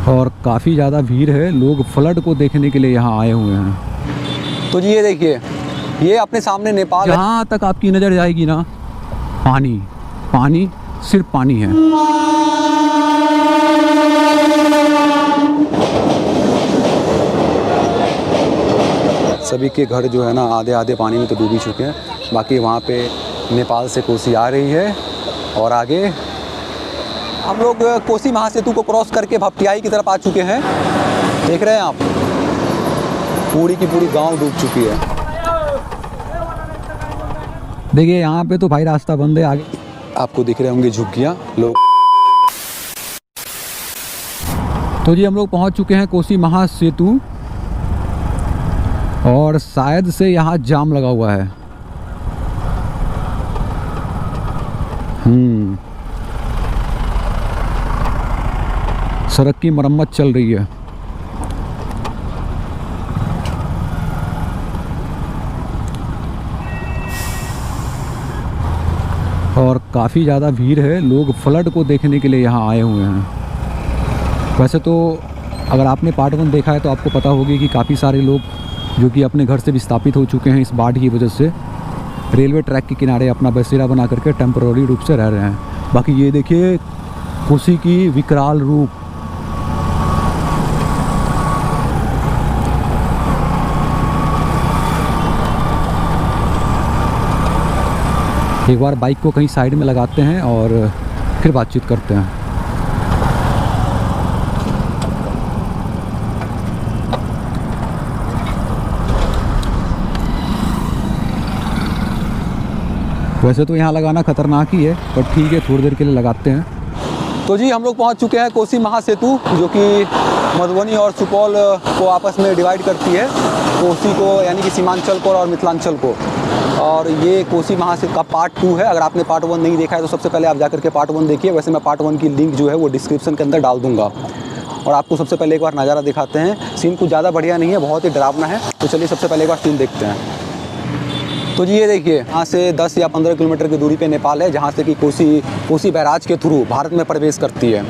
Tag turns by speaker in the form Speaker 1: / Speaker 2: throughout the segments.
Speaker 1: और काफ़ी ज़्यादा भीड़ है, लोग फ्लड को देखने के लिए यहाँ आए हुए हैं।
Speaker 2: तो जी ये देखिए, ये अपने सामने नेपाल है।
Speaker 1: जहाँ तक आपकी नज़र जाएगी ना, पानी पानी, सिर्फ पानी है।
Speaker 2: सभी के घर जो है ना आधे आधे पानी में तो डूब ही चुके हैं। बाकी वहाँ पे नेपाल से कोसी आ रही है और आगे हम लोग कोसी महासेतु को क्रॉस करके भपटियाई की तरफ आ चुके हैं। देख रहे हैं आप, पूरी की पूरी गांव डूब चुकी है।
Speaker 1: देखिए यहाँ पे तो भाई रास्ता बंद है। आगे
Speaker 2: आपको दिख रहे होंगे झुग्गियाँ लोग।
Speaker 1: तो जी हम लोग पहुँच चुके हैं कोसी महासेतु और शायद से यहाँ जाम लगा हुआ है। सड़क की मरम्मत चल रही है। और काफ़ी ज़्यादा भीड़ है, लोग फ्लड को देखने के लिए यहाँ आए हुए हैं। वैसे तो अगर आपने पार्ट 1 देखा है तो आपको पता होगी कि काफ़ी सारे लोग जो कि अपने घर से विस्थापित हो चुके हैं इस बाढ़ की वजह से, रेलवे ट्रैक के किनारे अपना बसेरा बना करके टेम्पररी रूप से रह रहे हैं। बाकी ये देखिए कोसी की विकराल रूप। एक बार बाइक को कहीं साइड में लगाते हैं और फिर बातचीत करते हैं। वैसे तो यहाँ लगाना खतरनाक ही है, पर ठीक है थोड़ी देर के लिए लगाते हैं।
Speaker 2: तो जी हम लोग पहुँच चुके हैं कोसी महासेतु, जो कि मधुबनी और सुपौल को आपस में डिवाइड करती है। कोसी को यानी कि सीमांचल को और मिथिलांचल को। और ये कोसी महासेतु का पार्ट 2 है। अगर आपने पार्ट 1 नहीं देखा है तो सबसे पहले आप जाकर के पार्ट 1 देखिए। वैसे मैं पार्ट 1 की लिंक जो है वो डिस्क्रिप्शन के अंदर डाल दूंगा। और आपको सबसे पहले एक बार नज़ारा दिखाते हैं। सीन कुछ ज़्यादा बढ़िया नहीं है, बहुत ही डरावना है। तो चलिए सबसे पहले एक बार सीन देखते हैं। तो जी ये देखिए, यहाँ से 10 या 15 किलोमीटर की दूरी पे नेपाल है, जहाँ से कि कोसी बैराज के थ्रू भारत में प्रवेश करती है।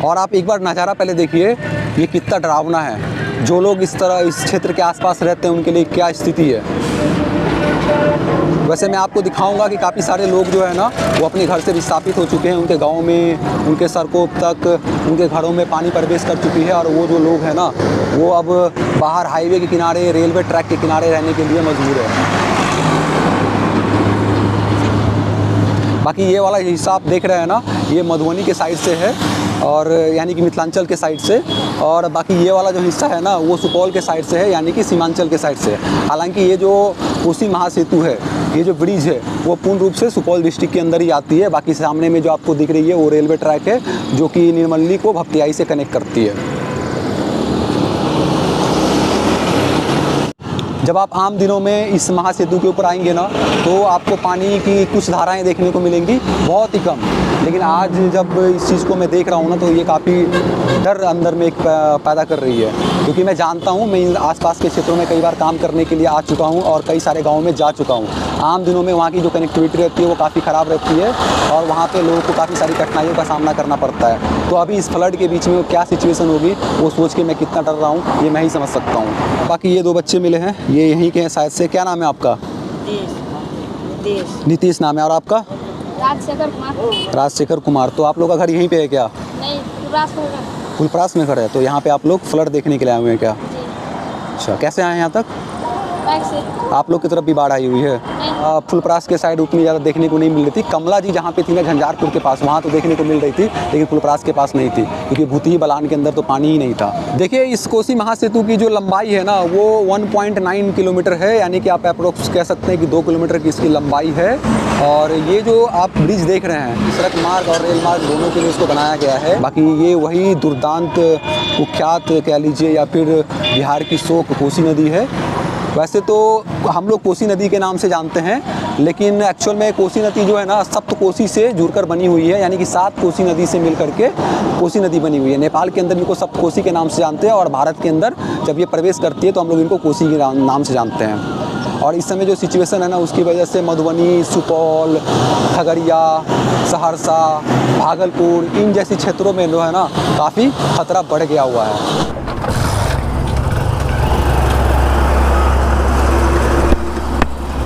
Speaker 2: और आप एक बार नज़ारा पहले देखिए, ये कितना डरावना है। जो लोग इस क्षेत्र के आसपास रहते हैं उनके लिए क्या स्थिति है। वैसे मैं आपको दिखाऊंगा कि काफ़ी सारे लोग जो है ना वो अपने घर से विस्थापित हो चुके हैं। उनके गाँव में, उनके सड़कों तक, उनके घरों में पानी प्रवेश कर चुकी है। और वो जो लोग हैं ना वो अब बाहर हाईवे के किनारे, रेलवे ट्रैक के किनारे रहने के लिए मजबूर है। बाकी ये वाला हिस्सा आप देख रहे हैं ना, ये मधुबनी के साइड से है, और यानी कि मिथिलांचल के साइड से। और बाकी ये वाला जो हिस्सा है ना वो सुपौल के साइड से है, यानी कि सीमांचल के साइड से। हालांकि ये जो कोसी महासेतु है, ये जो ब्रिज है वो पूर्ण रूप से सुपौल डिस्ट्रिक्ट के अंदर ही आती है। बाकी सामने में जो आपको दिख रही है वो रेलवे ट्रैक है, जो कि निर्मली को भपटियाई से कनेक्ट करती है। जब आप आम दिनों में इस महासेतु के ऊपर आएंगे ना तो आपको पानी की कुछ धाराएं देखने को मिलेंगी, बहुत ही कम। लेकिन आज जब इस चीज़ को मैं देख रहा हूँ ना तो ये काफ़ी डर अंदर में एक पैदा कर रही है। क्योंकि मैं जानता हूँ, मैं इन आसपास के क्षेत्रों में कई बार काम करने के लिए आ चुका हूँ और कई सारे गाँव में जा चुका हूँ। आम दिनों में वहाँ की जो कनेक्टिविटी रहती है वो काफ़ी ख़राब रहती है और वहाँ पे लोगों को काफ़ी सारी कठिनाइयों का सामना करना पड़ता है। तो अभी इस फ्लड के बीच में क्या सिचुएशन होगी वो सोच के मैं कितना डर रहा हूँ ये मैं ही समझ सकता हूँ। बाकी ये 2 बच्चे मिले हैं, ये यहीं के हैं शायद से। क्या नाम है आपका? नीतीश नाम है। और आपका? राजशेखर कुमार। तो आप लोग का घर यहीं पे है क्या?
Speaker 3: नहीं,
Speaker 2: फुलपरास में घर है। तो यहाँ पे आप लोग फ्लड देखने के लिए आए हुए हैं क्या? अच्छा, कैसे आए हैं यहाँ तक? आप लोग की तरफ भी बाढ़ आई हुई है? फुलपरास के साइड उतनी ज़्यादा देखने को नहीं मिल रही थी। कमला जी जहाँ पे थी ना, झंझारपुर के पास, वहाँ तो देखने को मिल रही थी, लेकिन फुलपरास के पास नहीं थी, क्योंकि भूतही बलान के अंदर तो पानी ही नहीं था। देखिए इस कोसी महासेतु की जो लंबाई है ना वो 1.9 किलोमीटर है, यानी कि आप अप्रोक्स कह सकते हैं कि 2 किलोमीटर की इसकी लंबाई है। और ये जो आप ब्रिज देख रहे हैं, सड़क मार्ग और रेल मार्ग दोनों के लिए इसको बनाया गया है। बाकी ये वही दुर्दांत कुख्यात कह लीजिए या फिर बिहार की शोक कोसी नदी है। वैसे तो हम लोग कोसी नदी के नाम से जानते हैं, लेकिन एक्चुअल में कोसी नदी जो है ना सप्त कोसी से जुड़कर बनी हुई है, यानी कि 7 कोसी नदी से मिल करके कोसी नदी बनी हुई है। नेपाल के अंदर इनको सप्त कोसी के नाम से जानते हैं और भारत के अंदर जब ये प्रवेश करती है तो हम लोग इनको कोसी के नाम से जानते हैं। और इस समय जो सिचुएशन है ना उसकी वजह से मधुबनी, सुपौल, खगड़िया, सहरसा, भागलपुर, इन जैसी क्षेत्रों में जो है ना काफ़ी खतरा बढ़ गया हुआ है।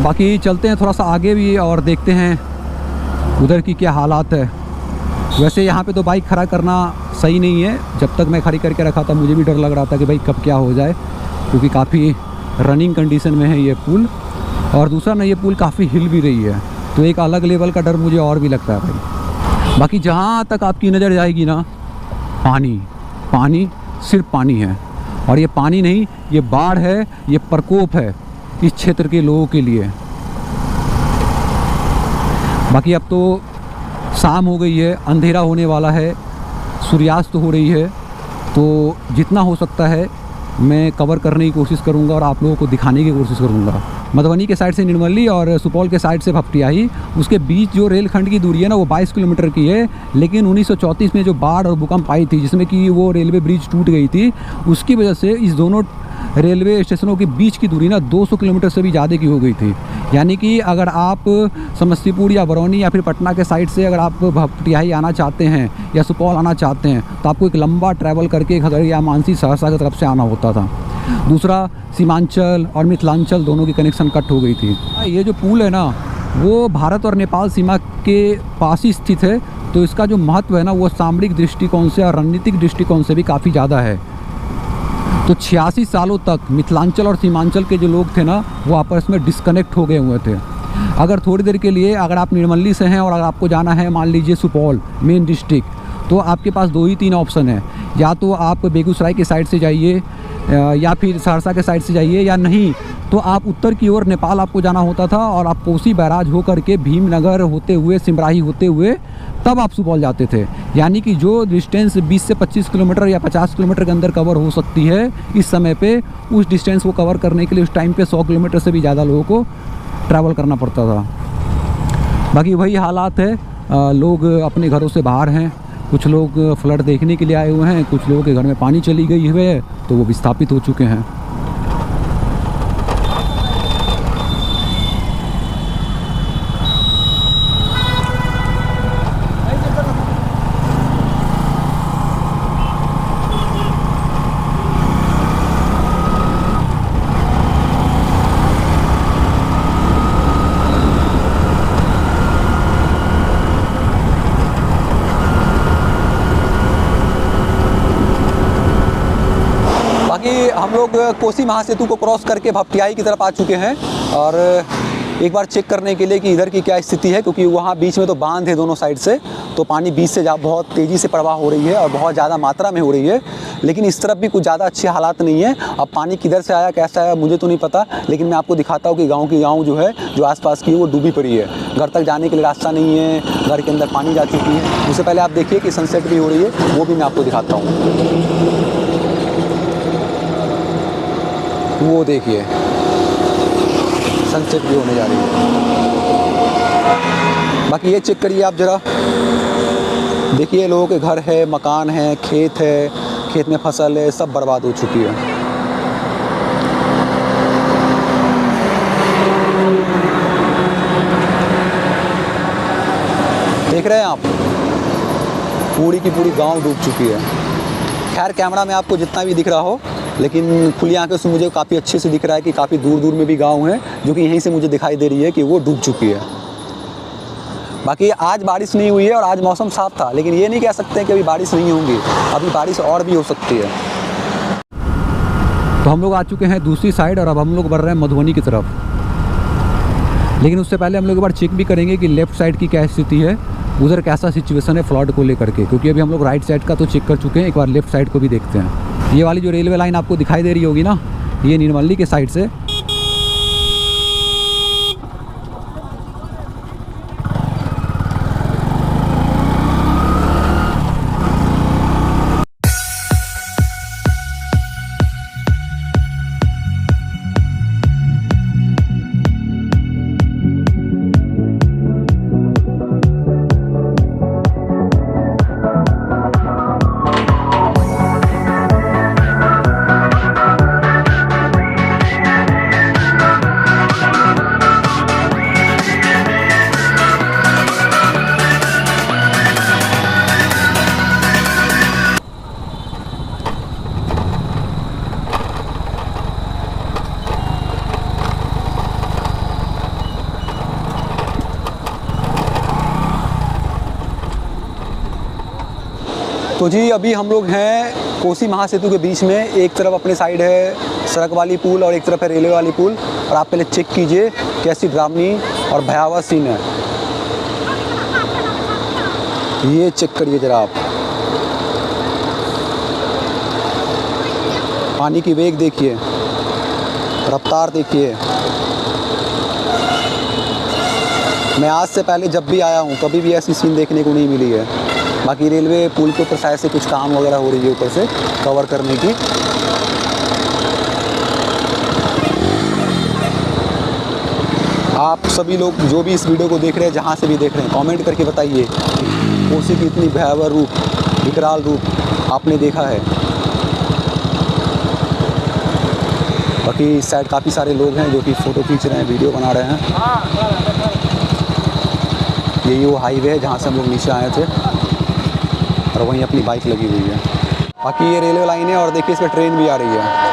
Speaker 1: बाकी चलते हैं थोड़ा सा आगे भी और देखते हैं उधर की क्या हालात है। वैसे यहाँ पे तो बाइक खड़ा करना सही नहीं है। जब तक मैं खड़ी करके रखा था मुझे भी डर लग रहा था कि भाई कब क्या हो जाए, क्योंकि काफ़ी रनिंग कंडीशन में है ये पुल। और दूसरा ना, ये पुल काफ़ी हिल भी रही है, तो एक अलग लेवल का डर मुझे और भी लगता है भाई। बाकी जहाँ तक आपकी नज़र जाएगी ना, पानी पानी, सिर्फ पानी है। और ये पानी नहीं, ये बाढ़ है, ये प्रकोप है इस क्षेत्र के लोगों के लिए। बाकी अब तो शाम हो गई है, अंधेरा होने वाला है, सूर्यास्त हो रही है, तो जितना हो सकता है मैं कवर करने की कोशिश करूंगा और आप लोगों को दिखाने की कोशिश करूंगा। मधुबनी के साइड से निर्मली और सुपौल के साइड से भपटियाही, उसके बीच जो रेलखंड की दूरी है ना वो 22 किलोमीटर की है। लेकिन 1934 में जो बाढ़ और भूकंप आई थी, जिसमें कि वो रेलवे ब्रिज टूट गई थी, उसकी वजह से इस दोनों रेलवे स्टेशनों के बीच की दूरी ना 200 किलोमीटर से भी ज़्यादा की हो गई थी। यानी कि अगर आप समस्तीपुर या बरौनी या फिर पटना के साइड से अगर आप भपटियाही आना चाहते हैं या सुपौल आना चाहते हैं, तो आपको एक लंबा ट्रैवल करके खगड़िया, मानसी, सहरसा की तरफ से आना होता था। दूसरा, सीमांचल और मिथिलांचल दोनों की कनेक्शन कट हो गई थी। ये जो पुल है ना, वो भारत और नेपाल सीमा के पास ही स्थित है, तो इसका जो महत्व है ना वो सामरिक दृष्टिकोण से और रणनीतिक दृष्टिकोण से भी काफ़ी ज़्यादा है। तो 86 सालों तक मिथिलांचल और सीमांचल के जो लोग थे ना, वो आपस में डिस्कनेक्ट हो गए हुए थे। अगर थोड़ी देर के लिए अगर आप निर्मली से हैं और अगर आपको जाना है मान लीजिए सुपौल मेन डिस्ट्रिक्ट, तो आपके पास 2 ही 3 ऑप्शन है। या तो आप बेगूसराय के साइड से जाइए या फिर सहरसा के साइड से जाइए, या नहीं तो आप उत्तर की ओर नेपाल आपको जाना होता था और आप कोसी बैराज होकर के भीमनगर होते हुए, सिमराही होते हुए तब आप सुपौल जाते थे। यानी कि जो डिस्टेंस 20 से 25 किलोमीटर या 50 किलोमीटर के अंदर कवर हो सकती है इस समय पे, उस डिस्टेंस को कवर करने के लिए उस टाइम पे 100 किलोमीटर से भी ज़्यादा लोगों को ट्रैवल करना पड़ता था। बाकी वही हालात है, लोग अपने घरों से बाहर हैं, कुछ लोग फ्लड देखने के लिए आए हुए हैं, कुछ लोगों के घर में पानी चली गई हुई है तो वो विस्थापित हो चुके हैं।
Speaker 2: हम लोग कोसी महासेतु को क्रॉस करके भपटियाही की तरफ आ चुके हैं और एक बार चेक करने के लिए कि इधर की क्या स्थिति है, क्योंकि वहाँ बीच में तो बांध है दोनों साइड से, तो पानी बीच से बहुत तेज़ी से प्रवाह हो रही है और बहुत ज़्यादा मात्रा में हो रही है। लेकिन इस तरफ भी कुछ ज़्यादा अच्छे हालात नहीं है। अब पानी किधर से आया, कैसा आया, मुझे तो नहीं पता, लेकिन मैं आपको दिखाता हूँ कि गाँव जो है, जो आसपास की है, वो डूबी पड़ी है। घर तक जाने के लिए रास्ता नहीं है, घर के अंदर पानी जा चुकी है। उससे पहले आप देखिए कि सनसेट भी हो रही है, वो भी मैं आपको दिखाता हूँ। वो देखिए सनसेट भी होने जा रही है। बाकी ये चेक करिए आप ज़रा, देखिए लोगों के घर है, मकान है, खेत है, खेत में फसल है, सब बर्बाद हो चुकी है। देख रहे हैं आप, पूरी की पूरी गांव डूब चुकी है। खैर कैमरा में आपको जितना भी दिख रहा हो, लेकिन खुली आंखों से मुझे काफ़ी अच्छे से दिख रहा है कि काफ़ी दूर दूर में भी गांव हैं, जो कि यहीं से मुझे दिखाई दे रही है कि वो डूब चुकी है। बाकी आज बारिश नहीं हुई है और आज मौसम साफ था, लेकिन ये नहीं कह सकते कि अभी बारिश नहीं होंगी, अभी बारिश और भी हो सकती है।
Speaker 1: तो हम लोग आ चुके हैं दूसरी साइड और अब हम लोग बढ़ रहे हैं मधुबनी की तरफ। लेकिन उससे पहले हम लोग एक बार चेक भी करेंगे कि लेफ़्ट साइड की क्या स्थिति है, उधर कैसा सिचुएशन है फ्लड को लेकर के, क्योंकि अभी हम लोग राइट साइड का तो चेक कर चुके हैं। एक बार लेफ़्ट साइड को भी देखते हैं। ये वाली जो रेलवे लाइन आपको दिखाई दे रही होगी ना, ये निर्मली के साइड से
Speaker 2: तो जी अभी हम लोग हैं कोसी महासेतु के बीच में। एक तरफ अपने साइड है सड़क वाली पुल और एक तरफ है रेलवे वाली पुल। और आप पहले चेक कीजिए कैसी डरावनी और भयावह सीन है। ये चेक करिए ज़रा आप, पानी की वेग देखिए, रफ्तार देखिए। मैं आज से पहले जब भी आया हूँ कभी भी ऐसी सीन देखने को नहीं मिली है। बाकी रेलवे पुल के ऊपर शायद से कुछ काम वगैरह हो रही है ऊपर से कवर करने की। आप सभी लोग जो भी इस वीडियो को देख रहे हैं, जहाँ से भी देख रहे हैं, कमेंट करके बताइए कोसी की इतनी भयावह रूप, विकराल रूप आपने देखा है। बाकी इस साइड काफ़ी सारे लोग हैं जो कि फ़ोटो खींच रहे हैं, वीडियो बना रहे हैं। यही वो हाईवे है जहाँ से हम लोग नीचे आए थे और वहीं अपनी बाइक लगी हुई है। बाकी ये रेलवे लाइन है और देखिए इस पर ट्रेन भी आ रही है।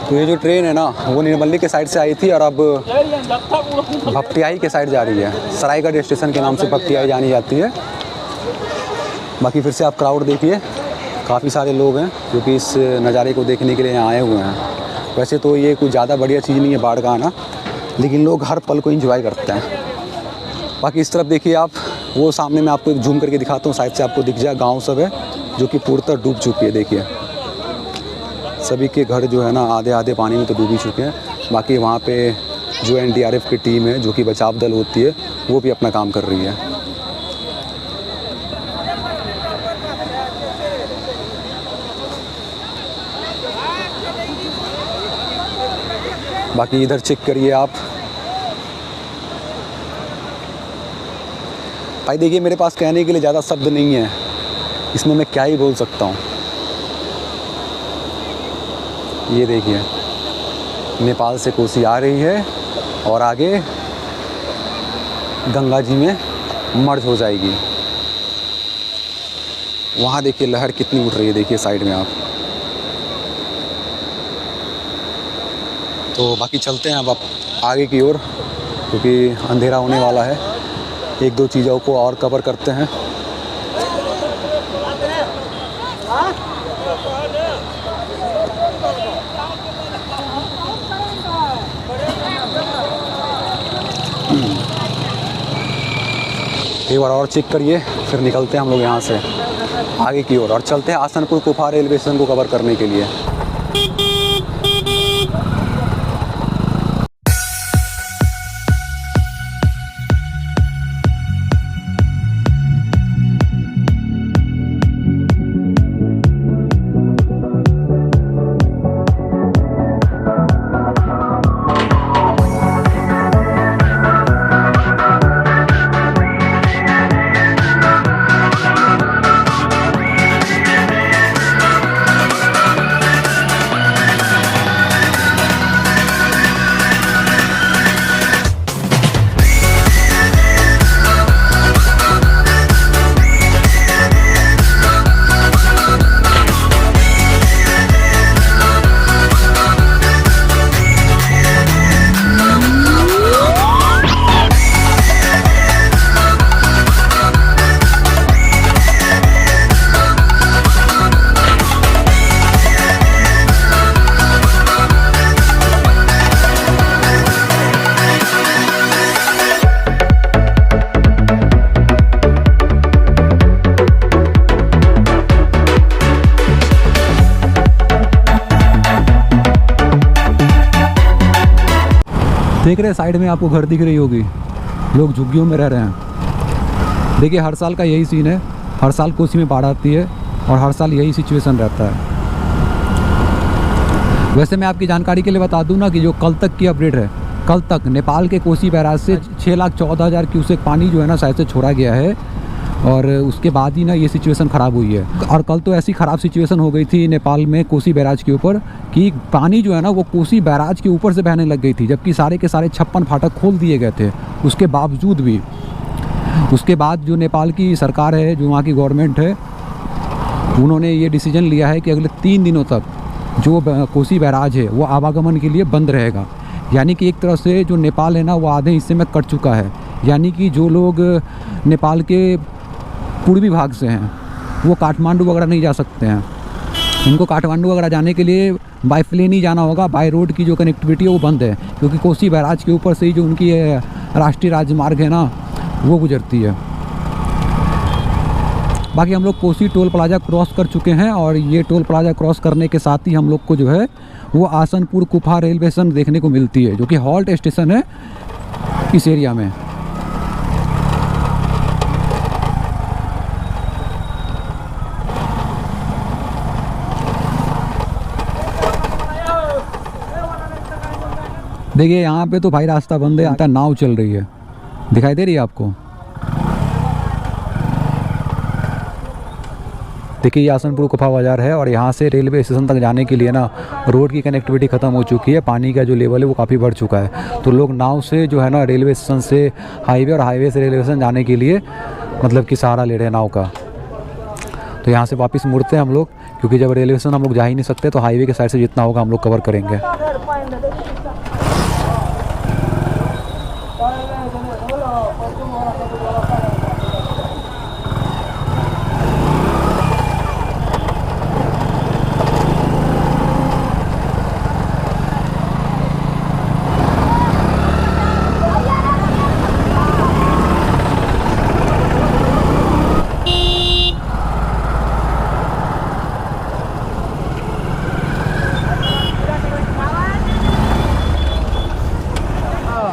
Speaker 2: तो ये जो ट्रेन है ना वो निर्मली के साइड से आई थी और अब भपटियाही के साइड जा रही है। सरायगढ़ स्टेशन के नाम से भपटियाही जानी जाती है। बाकी फिर से आप क्राउड देखिए, काफ़ी सारे लोग हैं जो कि इस नज़ारे को देखने के लिए यहाँ आए हुए हैं। वैसे तो ये कोई ज़्यादा बढ़िया चीज़ नहीं है बाढ़ का आना, लेकिन लोग हर पल को एंजॉय करते हैं। बाकी इस तरफ देखिए आप, वो सामने मैं आपको एक जूम करके दिखाता हूँ, साइड से आपको दिख जाए गाँव सब है जो कि पूर्णतः डूब चुकी है। देखिए सभी के घर जो है ना आधे आधे पानी में तो डूब ही चुके हैं। बाकी वहाँ पे जो एनडीआरएफ की टीम है जो कि बचाव दल होती है वो भी अपना काम कर रही है। बाकी इधर चेक करिए आप भाई, देखिए मेरे पास कहने के लिए ज़्यादा शब्द नहीं है, इसमें मैं क्या ही बोल सकता हूँ। ये देखिए नेपाल से कोसी आ रही है और आगे गंगा जी में मर्ज हो जाएगी। वहाँ देखिए लहर कितनी उठ रही है, देखिए साइड में आप। तो बाकी चलते हैं अब आगे की ओर, क्योंकि अंधेरा होने वाला है। एक दो चीज़ों को और कवर करते हैं। एक बार और चेक करिए, फिर निकलते हैं हम लोग यहाँ से आगे की ओर और चलते हैं आसनपुर कुफा रेलवे स्टेशन को कवर करने के लिए।
Speaker 1: देख रहे हैं साइड में आपको घर दिख रही होगी, लोग झुग्गियों में रह रहे हैं। देखिए हर साल का यही सीन है, हर साल कोसी में बाढ़ आती है और हर साल यही सिचुएशन रहता है। वैसे मैं आपकी जानकारी के लिए बता दूं ना कि जो कल तक की अपडेट है, कल तक नेपाल के कोसी बैराज से 6,14,000 क्यूसेक पानी जो है ना शायद से छोड़ा गया है और उसके बाद ही ना ये सिचुएशन ख़राब हुई है। और कल तो ऐसी ख़राब सिचुएशन हो गई थी नेपाल में कोसी बैराज के ऊपर कि पानी जो है ना वो कोसी बैराज के ऊपर से बहने लग गई थी, जबकि सारे के सारे 56 फाटक खोल दिए गए थे। उसके बावजूद भी उसके बाद जो नेपाल की सरकार है, जो वहाँ की गवर्नमेंट है, उन्होंने ये डिसीजन लिया है कि अगले 3 दिनों तक जो कोसी बैराज है वो आवागमन के लिए बंद रहेगा। यानी कि एक तरह से जो नेपाल है ना वो आधे हिस्से में कट चुका है। यानी कि जो लोग नेपाल के पूर्वी भाग से हैं वो काठमांडू वगैरह नहीं जा सकते हैं। उनको काठमांडू वगैरह जाने के लिए बाय प्लेन ही जाना होगा, बाय रोड की जो कनेक्टिविटी है वो बंद है, क्योंकि कोसी बैराज के ऊपर से ही जो उनकी राष्ट्रीय राजमार्ग है ना वो गुजरती है। बाकी हम लोग कोसी टोल प्लाजा क्रॉस कर चुके हैं और ये टोल प्लाजा क्रॉस करने के साथ ही हम लोग को जो है वो आसनपुर कुफा रेलवे स्टेशन देखने को मिलती है, जो कि हॉल्ट स्टेशन है इस एरिया में। देखिए यहाँ पे तो भाई रास्ता बंद है, नाव चल रही है, दिखाई दे रही है आपको। देखिए ये आसनपुर कुफा बाज़ार है और यहाँ से रेलवे स्टेशन तक जाने के लिए ना रोड की कनेक्टिविटी ख़त्म हो चुकी है, पानी का जो लेवल है वो काफ़ी बढ़ चुका है। तो लोग नाव से जो है ना रेलवे स्टेशन से हाईवे और हाईवे से रेलवे स्टेशन जाने के लिए मतलब कि सहारा ले रहे हैं नाव का। तो यहाँ से वापस मुड़ते हैं हम लोग, क्योंकि जब रेलवे स्टेशन हम लोग जा ही नहीं सकते तो हाईवे के साइड से जितना होगा हम लोग कवर करेंगे।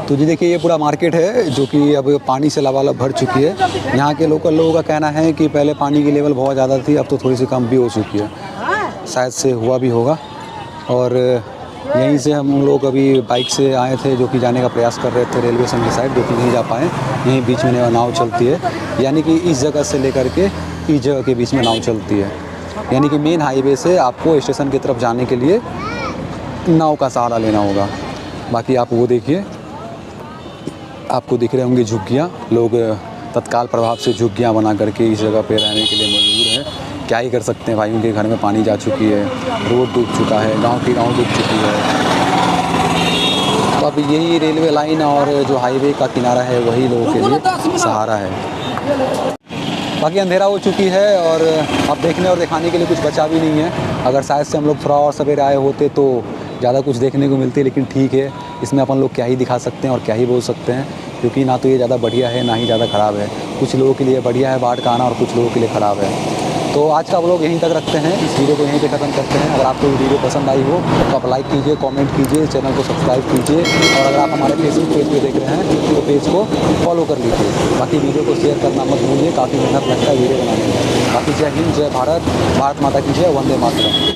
Speaker 2: तो जी देखिए ये पूरा मार्केट है जो कि अब पानी से लबालब भर चुकी है। यहाँ के लोकल लोगों का कहना है कि पहले पानी की लेवल बहुत ज़्यादा थी, अब तो थोड़ी सी कम भी हो चुकी है, शायद से हुआ भी होगा। और यहीं से हम लोग अभी बाइक से आए थे जो कि जाने का प्रयास कर रहे थे रेलवे स्टेशन की साइड, जो कि नहीं जा पाए। यहीं बीच में नाव चलती है, यानी कि इस जगह से लेकर के इस जगह के बीच में नाव चलती है। यानी कि मेन हाईवे से आपको स्टेशन की तरफ जाने के लिए नाव का सहारा लेना होगा। बाकी आप वो देखिए, आपको दिख रहे होंगे झुग्गियाँ, लोग तत्काल प्रभाव से झुग्गियाँ बना करके इस जगह पे रहने के लिए मजबूर हैं। क्या ही कर सकते हैं भाई, उनके घर में पानी जा चुकी है, रोड डूब चुका है, गांव की गांव डूब चुकी है। तो अब यही रेलवे लाइन और जो हाईवे का किनारा है वही लोगों के लिए सहारा है। बाकी अंधेरा हो चुकी है और अब देखने और दिखाने के लिए कुछ बचा भी नहीं है। अगर शायद से हम लोग थोड़ा और सवेरे आए होते तो ज़्यादा कुछ देखने को मिलती है, लेकिन ठीक है, इसमें अपन लोग क्या ही दिखा सकते हैं और क्या ही बोल सकते हैं, क्योंकि ना तो ये ज़्यादा बढ़िया है ना ही ज़्यादा ख़राब है। कुछ लोगों के लिए बढ़िया है बाढ़ का आना और कुछ लोगों के लिए ख़राब है। तो आज का व्लॉग यहीं तक रखते हैं, इस वीडियो को यहीं पे ख़त्म करते हैं। अगर आपको वीडियो पसंद आई हो तो आप लाइक कीजिए, कमेंट कीजिए, चैनल को सब्सक्राइब कीजिए और अगर आप हमारे फेसबुक पेज पे देख रहे हैं तो पेज को फॉलो कर लीजिए। बाकी वीडियो को शेयर करना मत भूलिए, काफ़ी मेहनत लगता है वीडियो बनाने में। बाकी जय हिंद, जय भारत, भारत माता की जय, वंदे मातरम।